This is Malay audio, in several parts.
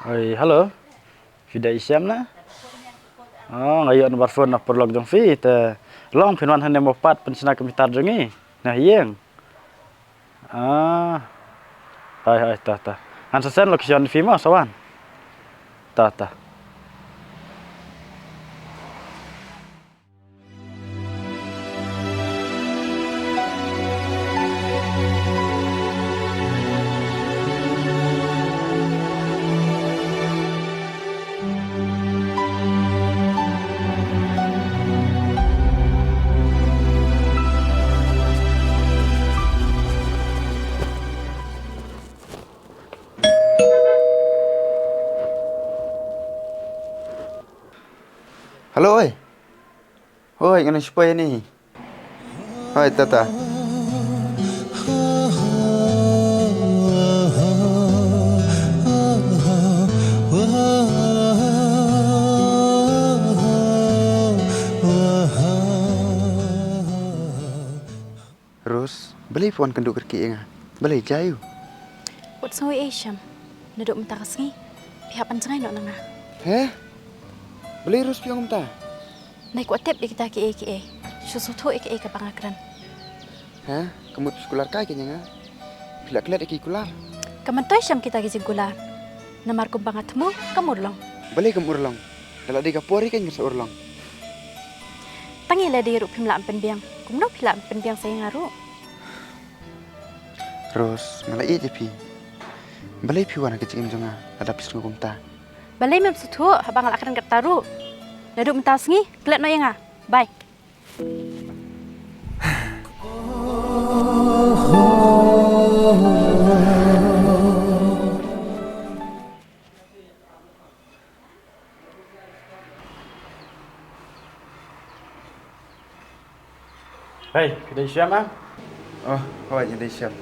Oi, halo. Vida Isyam na? Oh, ngayon nomor phone na perlog jong fi te. Long pinwan hande mopat pensina kemitar jongi. Nah, yeng. Ah, hai ta. Han sesen location fi ma sawan. Ta. Halo, oi. Oi, ngana supaya ni. Oi, tata. Ros, beli puan kenduk kerki nga. Beli jayu. Wat sawi Asiam, naduk mentakas ngi, pihak pancengay no nanga. Heh? Beli ros piong ta. Naik watep di kita ke, susutu ke kapangakran. Heh? Kamu sekolah kai kenya nga. Bila kelet iki kular. Kamantoy Asiam kita gising gular. Namar kumpangatmu, kamurlong. Beli kamu urlong. Dalam di kapuri kan ngasa urlong. Tangila di rup himlaan penbiang, kumno himlaan penbiang saya ngaru. Ros, ngalai je pi. Beli piwan kecil jonga. Ada pisku kumta. Balai mem sutu, habang alakran kataru. Naduk mentakas ngi, kelet no yang Bye. Hei, Vida Isyam ah. Oh, oi, jadi siap.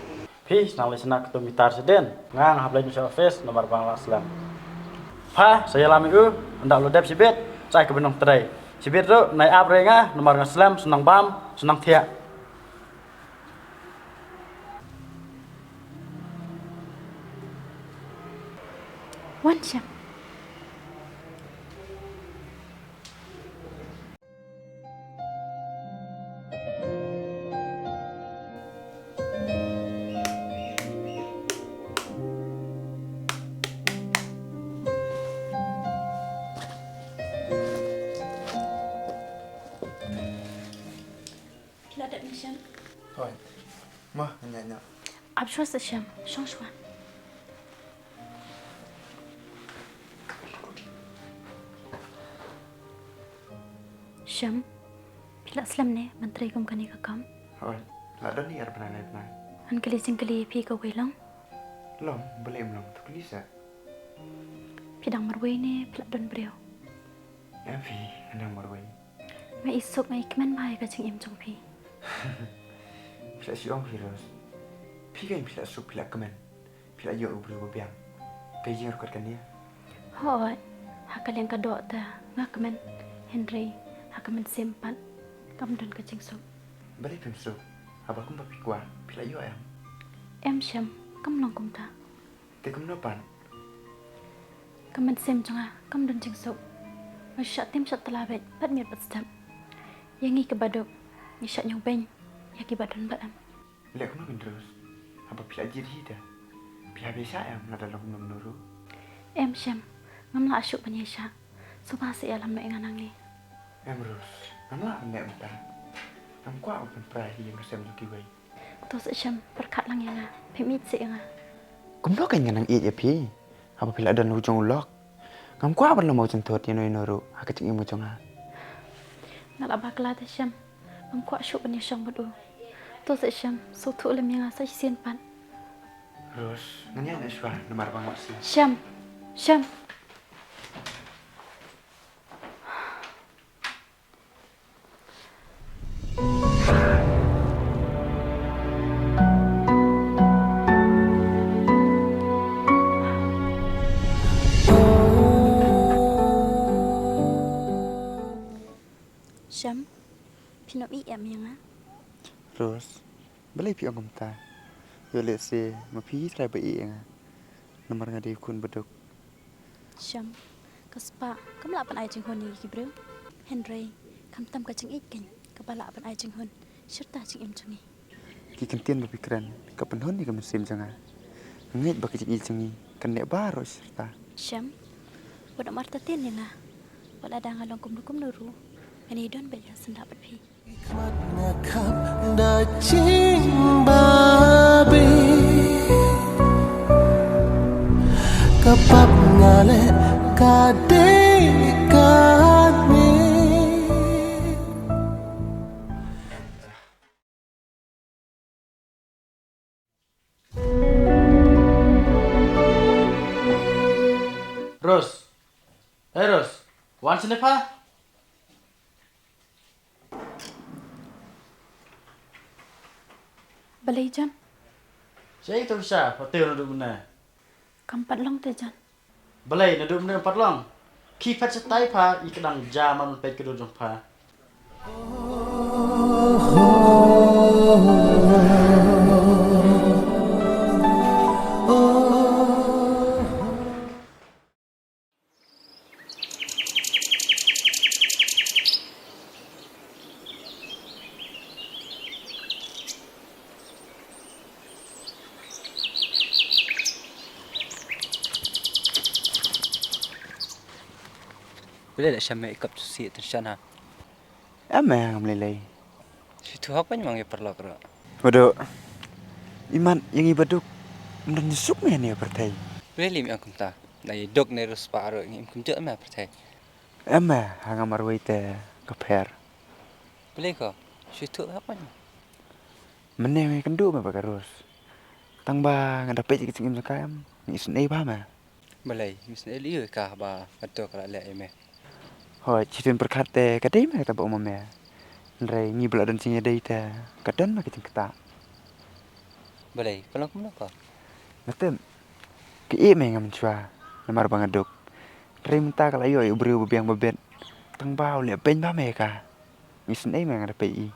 Fi nang lesna kemitar seden. Ngang hablay misal office nomor Bangla Islam. Pa, saya lami hendak lo dep sibit. Saya ke benong terai. Sibit tu naik up renga nomor Islam senang bam, senang tiak. Wan Siam. Kila dat Siam. Oi. Mah, nyanyi. Abshwas Siam, shongshwan. Siam, kila Islam ne, menteri kum kani kakam. Oi. Lada ni ar pernah naik pernah. An kali sing kali pi ka welong. Lom, beli belum tu kelisa. Pidang marway ne, pila don brio. Ya fi, andang marwai. May isok may ikman may ka ching im chong pi. Pila siong virus. Pila pila sup pila kemen. Pila yo ubru biang. Kaya rekat kan dia. Hoy, hakal yang kadok ta, ngakaman Henry, hakaman sempat. Kam don ka ching sok. Balik pem sup. Apa kum papi kuah. Pila yo ayam. Em Siam, kam long kum ta. Tekum nopan. Kaman sem chonga, kam don ching sok. Masya tim sat telabet, pat mir pat step. Yangi ke baduk, nisyak nyong beng, yaki badan batam. Bila kum nopan terus. Apa pila jadi hida. Pila biasa ayam nada long nuru. Em Siam, ngam la asyuk penyesya. Subhasi alam no inganang ni. Emrus. Nama nek muta. Nam kuah open perahi yang kesem lagi wei. Tos Siam, perkat lang yang pemit si yang Kum no kan nganang iya pi. Apa pila ada nujung ulok. Ngam kuah apa lo mau centot yang nuru. Hak kecing imu jonga. Nala bakla ta Siam, ngam kuat asyuk penyesyang bodoh. Tos Siam, sutu lem yang asal sien pan. Terus, nanya nak suah nomor bang maksi. Siam. Siam, pinap em yang Terus, beli pi ongom ta. Yo let's say, ma pi try ba iya nga. Nomor ngadi kun beduk. Syam, kaspa, kam la pan ai jing hon ni gibril. Henry, kam tam ka jing ikin, ka bala pan ai jing hon. Serta jing im jungi. Ki kentian berpikiran kapan hon ni kamu sim jangan. Ngait baki cik cengi kan nek baru serta. Syam, wada marta tin ni na. Wala da ngalong kum nuru. Ani don beja senda pat phi. Ngakap dacing babi Kapap ngale kade kami Ros. Hey Ros. Wan sini pa? Balai jan, Saya tu bisa, hotel nadu mana? kam pat long te jan. Balai nadu mana empat long. Ki pat setai pa ikadang jaman pet kedua jong pa. Bila dah syamai ikap susi tersyana. Emang melelai. Situ apa yang mangi perlu kera. Waduh. Iman yang ibaduk menyusup me ni pertai. Bila lim yang kumta. Nai dok nai rus paro ngim kumja me pertai. Emang hanga marwai te kaper. Bila ko. Situ apa yang. Mene me kendu me bakarus. Tang ba ngadapet cik cik im sakam. Ni sunai ba ma. Bila misal liu kah ba atok kera le eme. Hoi citin perkate kadai me kata ba umum me. Ndrai ngi bela dan sinya dai te kadan ma kecing keta. Bila kalau kumna ko. Natem. Ke i me ngam chua. Namar bangaduk. Ndrai minta kala yo ubru biang babet. Tang ba le pen ba me ka. Ni sunai me ngadapet i.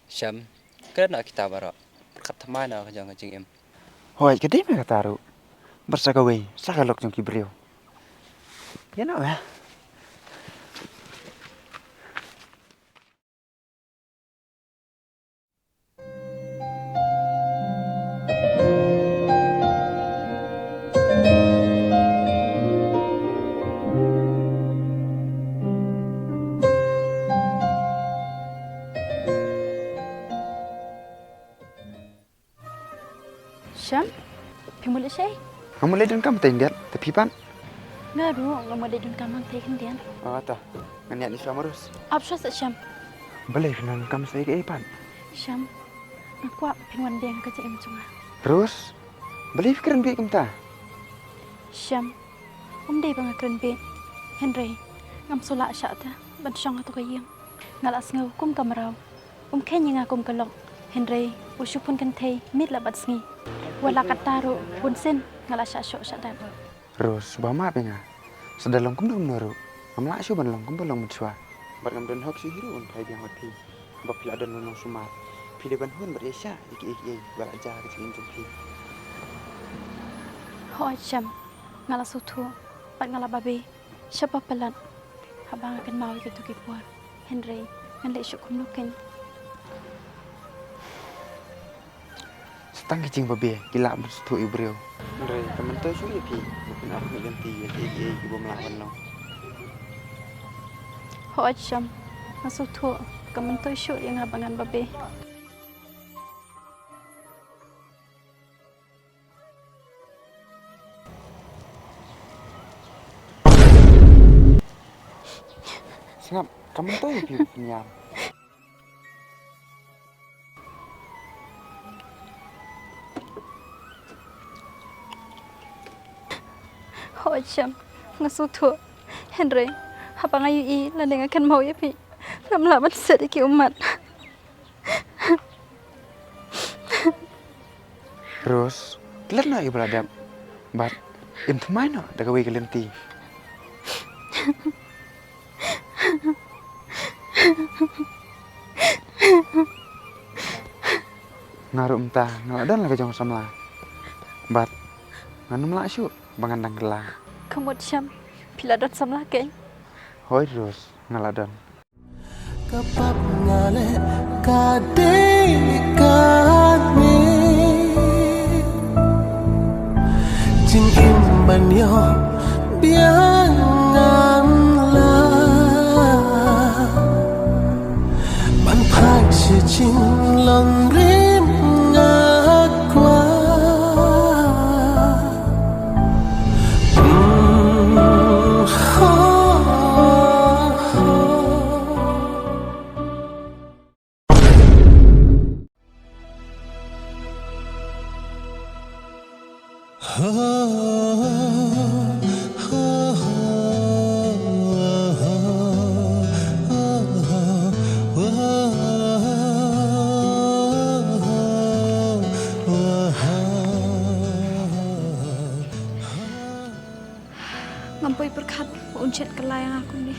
Syam. Kera nak kita barak. Perkata mana kajang kajing em. Hoi kadai me kata ru. Bersakawai sakalok jong kibriu. Ya nak ya. Syam, pimul syai. Kamu lihat dan kamu tenggat, tapi pan. Ngaru ngamade dun kamang te kendian. Oh ta, ngeniat ni samarus. Absha sa Syam. Boleh kenan kamu saya ke pan. Syam, aku pingwan dia ka jing im junga. Terus, boleh fikiran baik kamu ta. Syam, dei bang kren be. Henry, ngam sola sya ta, ban syang atu kayang. Ngalas ngau kum kamrau. Kenya ngakum kalok. Henry, usupun kan thei mit la bat sngi. Wala kataru bunsen ngala sya syok sya dan. Terus, bama penga. Sedalong kum dong noru. Amla asu ban long kum belong mensua. Bat ngam dan hok si hiru un kai biang hoti. Bap pila dan nonong sumat. Pide ban hun beresya iki balaja ke sing jumpi. Ho Syam, ngala sutu, bat ngala babe. Siapa pelan? Habang akan mau gitu kipuan. Henry, ngan le syok kum nuken. Setang kecing babe, gila bersetu ibreu. Ndre, temen tu suri pi. Bukan aku ganti iki ibu melawan no. Ho Syam, ngasutu, kamen toy syok yang abangan babe. Sengap, kamu tahu pi penyam. Ho Syam, ngasutu. Henry, habang ayu I ladeng akan mau ya pi. Ngam labat sedikit umat. Terus, kelar na ibu ladam. Bat, im thumai no, daga wei kelenti. Ngaruh entah, ngaladan lagi jong samla. Bat, nganu melak syuk, bangandang gelang. Kamut Syam, Piladot samlah keng. Hoi terus ngaladan. Kapag ngale kami Jing imban yo bianganlah Ban phai si jing lòng rim ngạc qua Ngampoi perkat uncet kelai yang aku ni.